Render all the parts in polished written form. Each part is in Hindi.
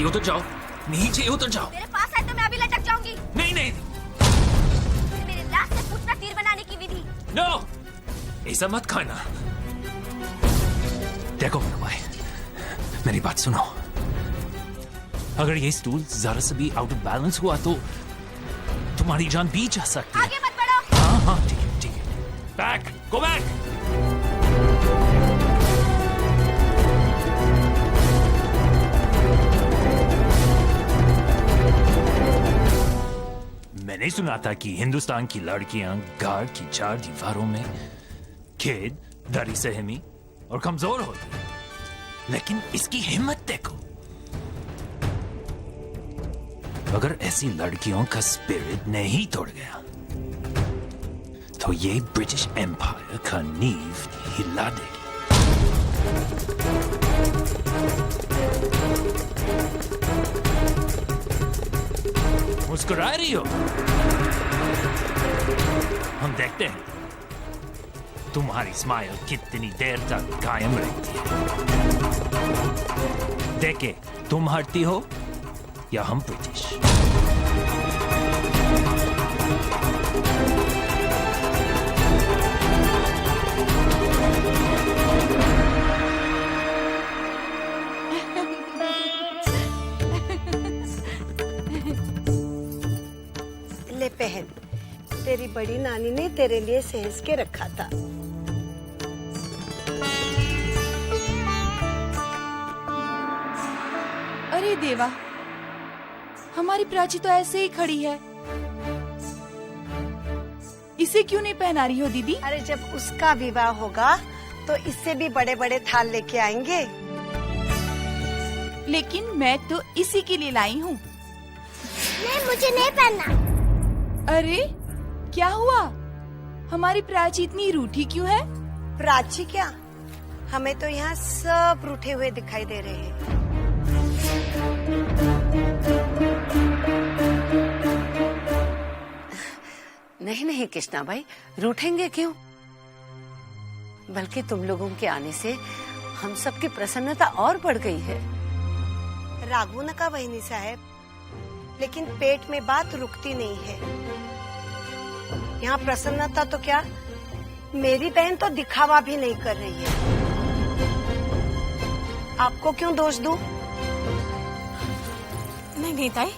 नीचे उतर जाओ, नीचे उतर जाओ। मेरे पास आए तो मैं अभी लटक जाऊंगी। नहीं नहीं, मेरे लाश से पूछना तीर बनाने की विधि। नो, ऐसा मत खाना। देखो मेरे भाई, मेरी बात सुनो। अगर ये स्टूल जरा से भी आउट ऑफ बैलेंस हुआ तो तुम्हारी जान भी जा सकती है। आगे मत बढ़ो। हाँ हाँ, ठीक है ठीक है। Back, go back. मैंने सुना था कि हिंदुस्तान की लड़कियां घर की चार दीवारों में खेद, दरी सहमी और कमजोर होती हैं, लेकिन इसकी हिम्मत देखो। अगर ऐसी लड़कियों का स्पिरिट नहीं तोड़ गया तो ये ब्रिटिश एम्पायर का नींव हिला देगी। मुस्कुरा रही हो? हम देखते हैं तुम्हारी स्माइल कितनी देर तक कायम रहती है। देखे तुम हटती हो या हम ब्रिटिश। ले पहन, तेरी बड़ी नानी ने तेरे लिए सहेज के रखा था। अरे देवा, हमारी प्राची तो ऐसे ही खड़ी है, इसे क्यों नहीं पहना रही हो दीदी? अरे जब उसका विवाह होगा तो इससे भी बड़े बड़े थाल लेके आएंगे। लेकिन मैं तो इसी के लिए लाई हूँ। नहीं, मुझे नहीं पहनना। अरे क्या हुआ? हमारी प्राची इतनी रूठी क्यों है? प्राची क्या, हमें तो यहाँ सब रूठे हुए दिखाई दे रहे हैं। नहीं नहीं कृष्णा भाई, रूठेंगे क्यों? बल्कि तुम लोगों के आने से हम सबकी प्रसन्नता और बढ़ गई है। राघव न का बहनी साहब, लेकिन पेट में बात रुकती नहीं है। यहाँ प्रसन्नता तो क्या, मेरी बहन तो दिखावा भी नहीं कर रही है। आपको क्यों दोष दूं? नहीं नहीं ताई,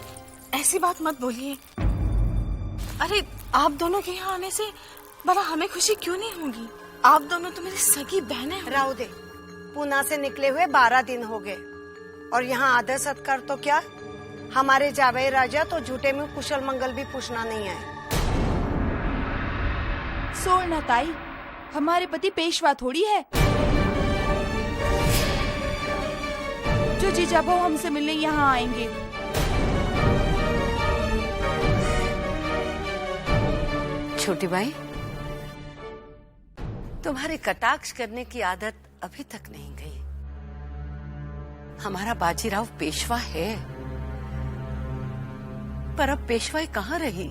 ऐसी बात मत बोलिए। अरे आप दोनों के यहाँ आने से भला हमें खुशी क्यों नहीं होगी? आप दोनों तो मेरी सगी बहनें हो। राव दे, पूना से निकले हुए 12 दिन हो गए और यहाँ आदर सत्कार तो क्या, हमारे जावे राजा तो झूठे में कुशल मंगल भी पूछना नहीं आए। सोना ताई, हमारे पति पेशवा थोड़ी है जो जीजा बहू हमसे मिलने यहाँ आएंगे। छोटी भाई, तुम्हारे कटाक्ष करने की आदत अभी तक नहीं गई। हमारा बाजीराव पेशवा है, पर अब पेशवाई कहाँ रही?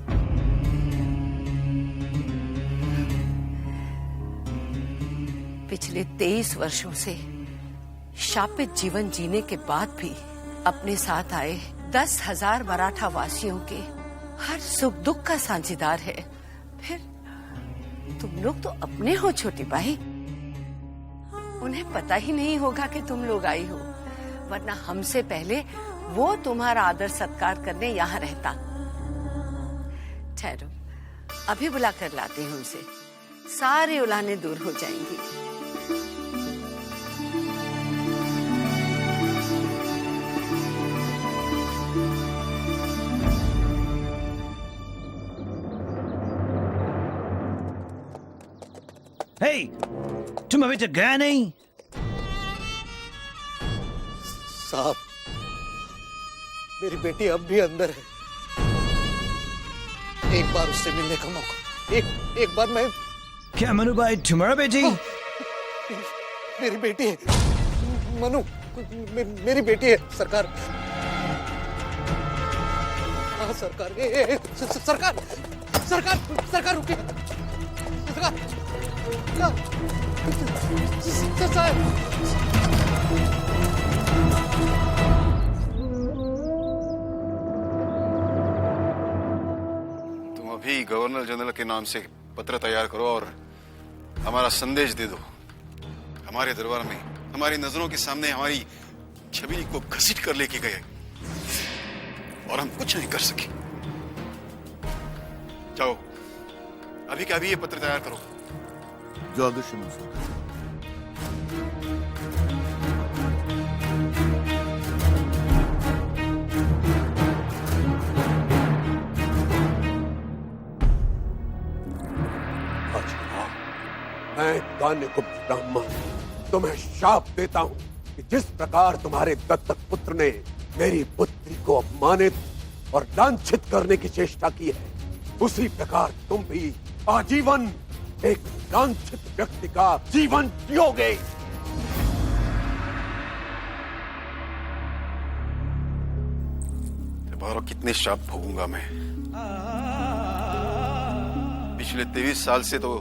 पिछले 23 वर्षों से शापित जीवन जीने के बाद भी अपने साथ आए 10,000 मराठा वासियों के हर सुख दुख का साझीदार है। फिर तुम लोग तो अपने हो छोटी भाई, उन्हें पता ही नहीं होगा कि तुम लोग आई हो, वरना हमसे पहले वो तुम्हारा आदर सत्कार करने यहाँ रहता। ठहरो, अभी बुला कर लाती हूँ उसे, सारी उलाहनें दूर हो जाएंगी। हे, तुम अभी तक गया नहीं? साहब, मेरी बेटी अब भी अंदर है। एक बार उससे मिलने का मौका, एक बार मैं। क्या मनु भाई तुम्हारा बेटी? मेरी बेटी है मनु, मेरी बेटी है सरकार। हाँ सरकार, सरकार सरकार सरकार रुकिए, सरकार अभी गवर्नर जनरल के नाम से पत्र तैयार करो और हमारा संदेश दे दो। हमारे दरबार में हमारी नजरों के सामने हमारी छवि को घसीट कर लेके गए और हम कुछ नहीं कर सके। जाओ, अभी क्या अभी ये पत्र तैयार करो। जल्दी से मुझे। मैं दान्यगुप्त ब्राह्मण तुम्हें शाप देता हूँ कि जिस प्रकार तुम्हारे दत्तक पुत्र ने मेरी पुत्री को अपमानित और लांछित करने की चेष्टा की है, उसी प्रकार तुम भी आजीवन एक लांछित व्यक्ति का जीवन जियोगे। और कितने शाप भोगूंगा मैं। पिछले 23 साल से तो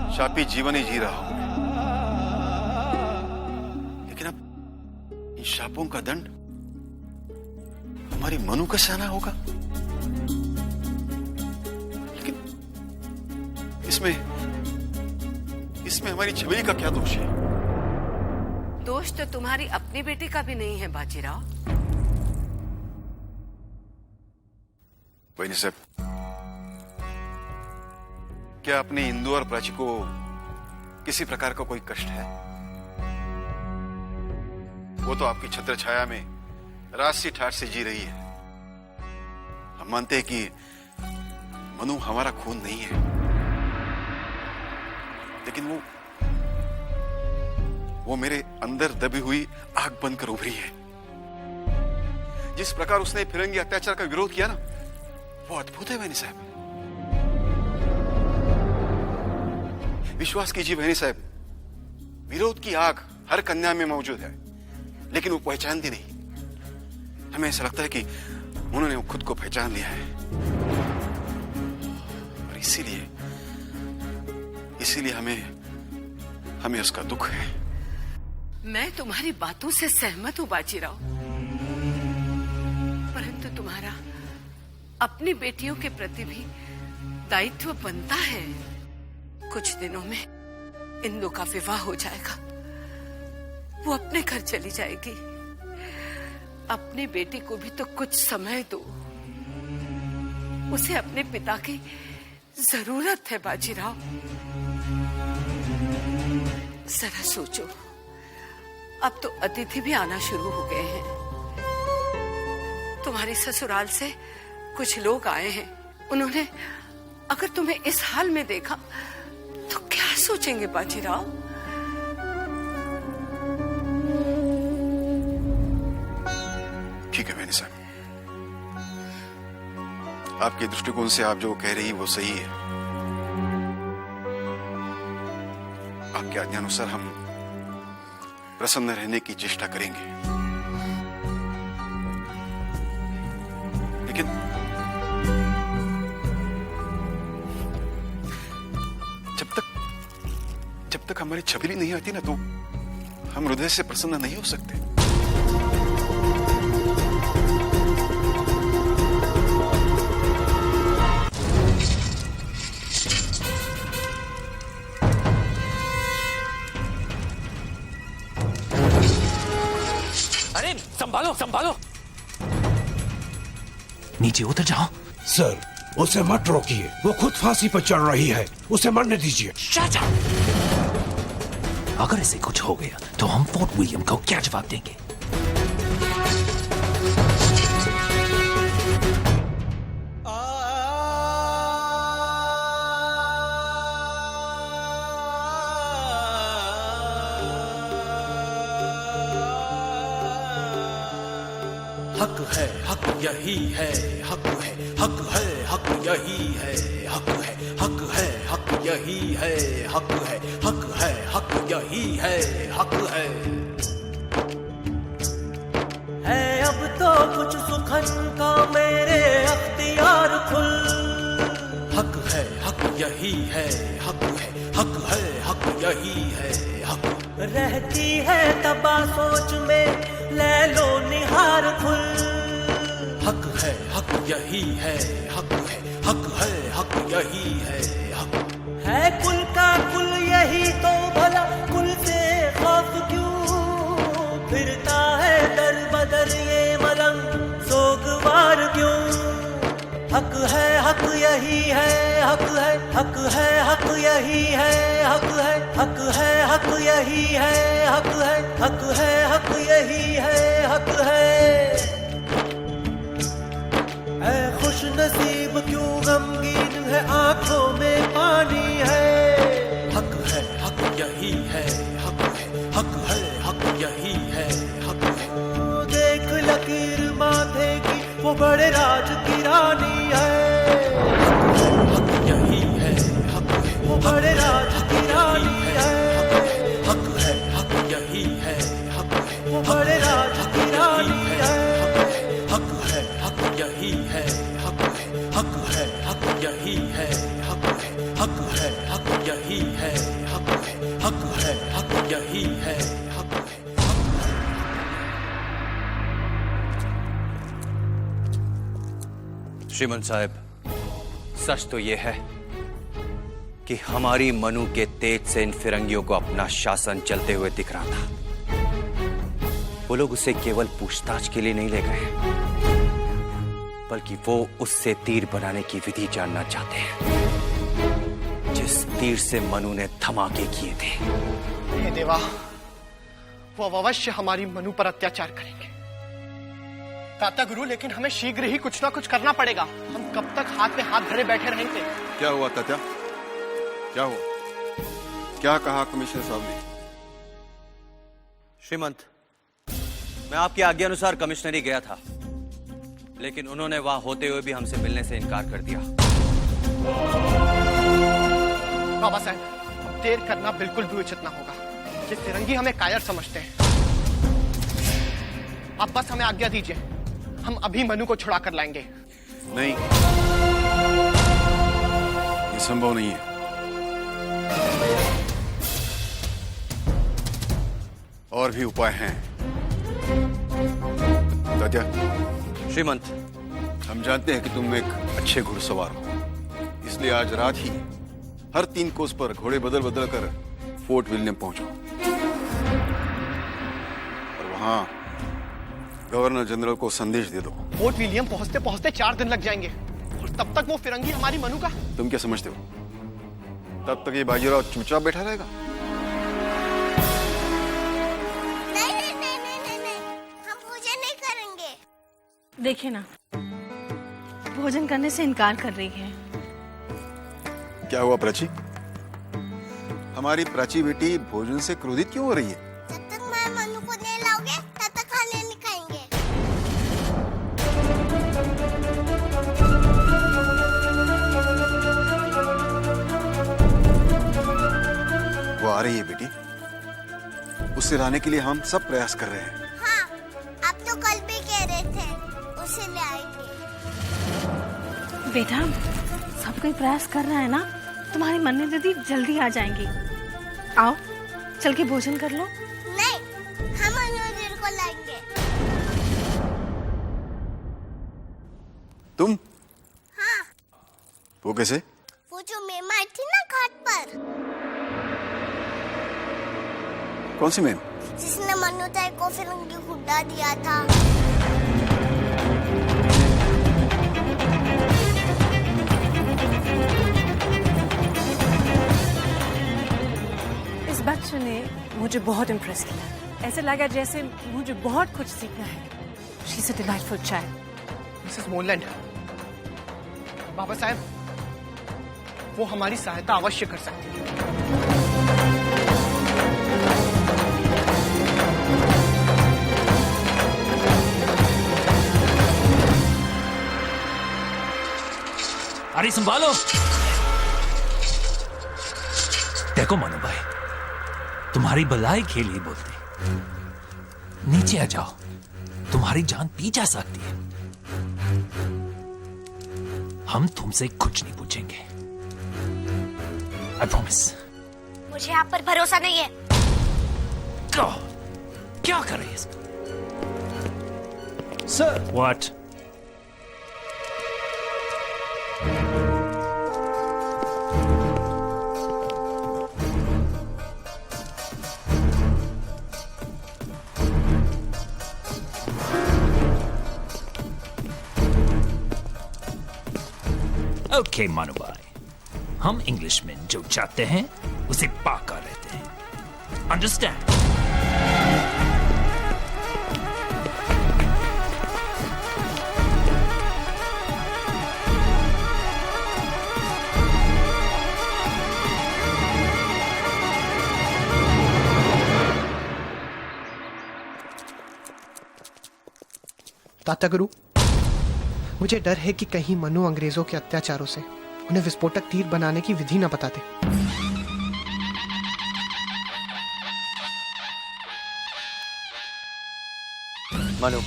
शापी जीवन ही जी रहा हूं, लेकिन अब इन शापों का दंड हमारी मनु का सहना होगा। लेकिन इसमें हमारी छवि का क्या दोष है? दोष तो तुम्हारी अपनी बेटी का भी नहीं है बाजीराव। वही सब, क्या अपने इंदु और प्राची को किसी प्रकार का कोई कष्ट है? वो तो आपकी छत्र छाया में राशि ठाट से जी रही है। हम मानते हैं कि मनु हमारा खून नहीं है, लेकिन वो मेरे अंदर दबी हुई आग बनकर उभरी है। जिस प्रकार उसने फिरंगी अत्याचार का विरोध किया ना, वो अद्भुत है बहनी साहब। विश्वास कीजिए बहनी साहब, विरोध की आग हर कन्या में मौजूद है, लेकिन वो पहचानती नहीं। हमें ऐसा लगता है कि उन्होंने खुद को पहचान लिया है, और इसीलिए हमें उसका दुख है। मैं तुम्हारी बातों से सहमत हूँ बाजीराव, परंतु तुम्हारा अपनी बेटियों के प्रति भी दायित्व बनता है। कुछ दिनों में इंदु का विवाह हो जाएगा, वो अपने घर चली जाएगी। अपनी बेटी को भी तो कुछ समय दो, उसे अपने पिता की जरूरत है बाजीराव। जरा सोचो, अब तो अतिथि भी आना शुरू हो गए हैं। तुम्हारे ससुराल से कुछ लोग आए हैं, उन्होंने अगर तुम्हें इस हाल में देखा तो क्या सोचेंगे बाजीराव? ठीक है बहनी साहब, आपके दृष्टिकोण से आप जो कह रही वो सही है। आपके आज्ञानुसार हम प्रसन्न रहने की चेष्टा करेंगे, लेकिन जब तक हमारी छबीली नहीं आती ना, तो हम हृदय से प्रसन्न नहीं हो सकते। अरे संभालो, नीचे उतर जाओ। सर, उसे मत रोकिए, वो खुद फांसी पर चढ़ रही है, उसे मरने दीजिए। Shut up! अगर इसे कुछ हो गया तो हम फोर्ट विलियम को क्या जवाब देंगे? हक है, हक यही है, हक है, हक है, हक यही है, हक है, हक है, हक यही है, हक है, हक है, हक यही है, हक है अब तो कुछ सुखन का मेरे अख्तियार खुल। हक है, हक यही है, हक है, हक है, हक यही है, हक रहती है तबा सोच में, ले लो निहार खुल। हक है, हक यही है, हक है, हक यही है, हक है कुल का कुल यही तो भला कुल से खौफ क्यों फिरता है दर बदर ये मलंग सोगवार क्यों। हक है हक यही है, हक है हक है हक यही है, हक है हक है हक यही है, हक है हक है हक यही है, हक है। ऐ खुश नसीब क्यों गमगीन है आंखों में पानी है। हक है हक यही है, हक है हक है हक यही है, हक है। देख लकीर माथे की वो बड़े राज की रानी है। हक यही है, हक है वो बड़े राज की रानी है। हक है हक यही है, हक है वो बड़े राज की रानी है। हक है हक यही है, हक है हक है हक यही है, हक है हक है हक यही है, हक है हक है हक यही है, हक है। श्रीमंत साहब, सच तो यह है कि हमारी मनु के तेज से इन फिरंगियों को अपना शासन चलते हुए दिख रहा था। वो लोग उसे केवल पूछताछ के लिए नहीं ले गए, बल्कि वो उससे तीर बनाने की विधि जानना चाहते हैं, जिस तीर से मनु ने धमाके किए थे। हे देवा, वो अवश्य हमारी मनु पर अत्याचार करेंगे। तात्या गुरु, लेकिन हमें शीघ्र ही कुछ ना कुछ करना पड़ेगा। हम कब तक हाथ में हाथ धरे बैठे रहेंगे? क्या हुआ तात्या? क्या हुआ? क्या कहा कमिश्नर साहब ने? श्रीमंत, मैं आपकी आज्ञा अनुसार कमिश्नरी गया था, लेकिन उन्होंने वहां होते हुए भी हमसे मिलने से इनकार कर दिया। बाबा साहब, अब देर करना बिल्कुल भी उचित ना होगा। ये फिरंगी हमें कायर समझते हैं। आप बस हमें आज्ञा दीजिए, हम अभी मनु को छुड़ा कर लाएंगे। नहीं, ये संभव नहीं है। और भी उपाय हैं। तात्या। श्रीमंत, हम जानते हैं कि तुम एक अच्छे घुड़सवार हो, इसलिए आज रात ही हर 3 कोस पर घोड़े बदल बदल कर फोर्ट विलियम पहुंचो और वहां गवर्नर जनरल को संदेश दे दो। फोर्ट विलियम पहुंचते पहुंचते 4 दिन लग जाएंगे, और तब तक वो फिरंगी हमारी मनु का। तुम क्या समझते हो, तब तक ये बाजीराव चुपचाप बैठा रहेगा? नहीं, हम भोजन नहीं करेंगे। देखिए ना, भोजन करने से इनकार कर रही है। क्या हुआ प्राची? हमारी प्राची बेटी भोजन से क्रोधित क्यों हो रही है? जब तक मैं मनु को नहीं लाओगे तब तक खाने नहीं खाएंगे। वो आ रही है बेटी, उसे लाने के लिए हम सब प्रयास कर रहे हैं। हाँ, आप तो कल भी कह रहे थे उसे ले आएंगे। बेटा, सब कोई प्रयास कर रहा है ना, तुम्हारी मन्नी दीदी जल्दी आ जाएंगी। आओ, चल के भोजन कर लो। नहीं, हम मनु दीदी को लाएंगे। तुम? हाँ। वो कैसे? वो जो मेम आई थी ना घाट पर, कौन सी मेम? जिसने मनु ताई को फिरंगी हुड्डा दिया था। इस बच्चे ने मुझे बहुत इम्प्रेस किया। ऐसे लगा जैसे मुझे बहुत कुछ सीखना है। She's a delightful child. Mrs Moreland, बाबा साहब, वो हमारी सहायता अवश्य कर सकती है। अरे संभालो। देखो मनु भाई, तुम्हारी भलाई के लिए बोलते, नीचे आ जाओ, तुम्हारी जान पी जा सकती है। हम तुमसे कुछ नहीं पूछेंगे, आई प्रॉमिस। मुझे आप पर भरोसा नहीं है। क्या कर रही है? Sir. What? ओके मनुभाई, हम इंग्लिश में जो चाहते हैं उसे पाका रहते हैं। अंडरस्टैंड? तात्या गुरु, मुझे डर है कि कहीं मनु अंग्रेजों के अत्याचारों से उन्हें विस्फोटक तीर बनाने की विधि न बताते। मनु,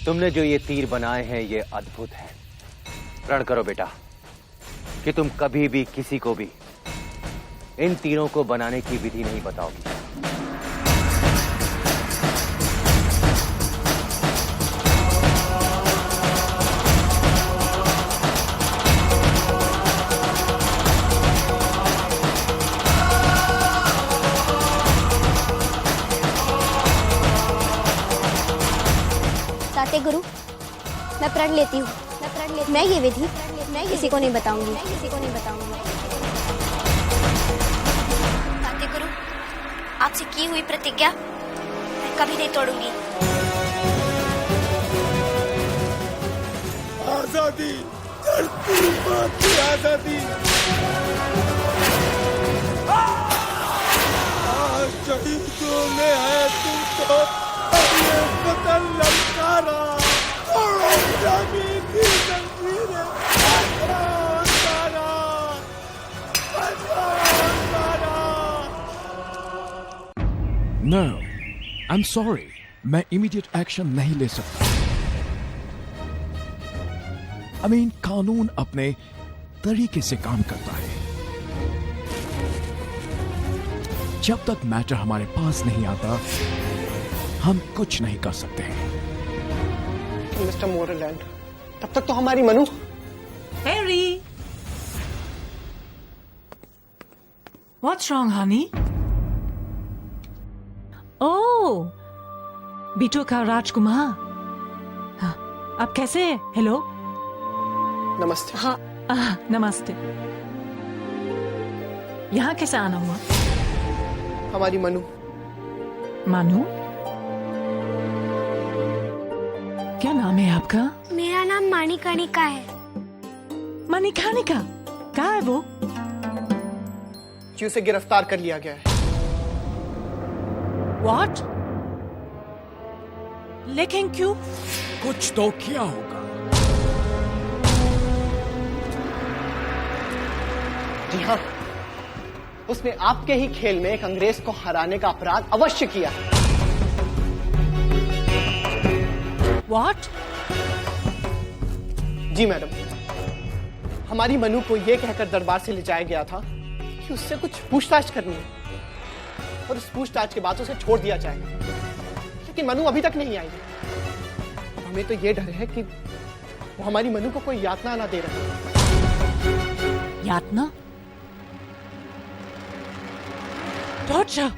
तुमने जो ये तीर बनाए हैं ये अद्भुत है। प्रण करो बेटा कि तुम कभी भी किसी को भी इन तीरों को बनाने की विधि नहीं बताओगी। ताते गुरु, मैं प्रण लेती हूँ। मैं ये विधि किसी को नहीं बताऊंगी। ताते गुरु, आपसे की हुई प्रतिज्ञा मैं कभी नहीं तोड़ूंगी। आजादी, धरती माँ की आजादी। आज शहीदों में है तुमको ये बदल ललकारा, तोड़ो जमीन की जंजीरें, आजाद तारा, आजाद तारा। No, I'm sorry. मैं immediate action नहीं ले सकता। I mean, कानून अपने तरीके से काम करता है। जब तक मैटर हमारे पास नहीं आता, हम कुछ नहीं कर सकते हैं। मिस्टर मोरलैंड, तब तक तो हमारी Manu. Harry! What's wrong, honey? Oh, Bittu का राजकुमार। हाँ, आप कैसे हैं? हेलो। नमस्ते। हाँ, नमस्ते। यहाँ कैसे आना हुआ? हमारी मनु। मानू? क्या नाम है आपका? मेरा नाम माणिकर्णिका है। माणिकर्णिका? कहाँ है वो? जी, उसे गिरफ्तार कर लिया गया है। What? लेकिन क्यों? कुछ तो किया होगा। जी हाँ, उसने आपके ही खेल में एक अंग्रेज को हराने का अपराध अवश्य किया है। What? जी मैडम, हमारी मनु को यह कहकर दरबार से ले जाया गया था कि उससे कुछ पूछताछ करनी है और उस पूछताछ के बाद उसे छोड़ दिया जाएगा, लेकिन मनु अभी तक नहीं आई है। हमें तो ये डर है कि वो हमारी मनु को कोई यातना ना दे रहा है। यातना? टॉर्चर?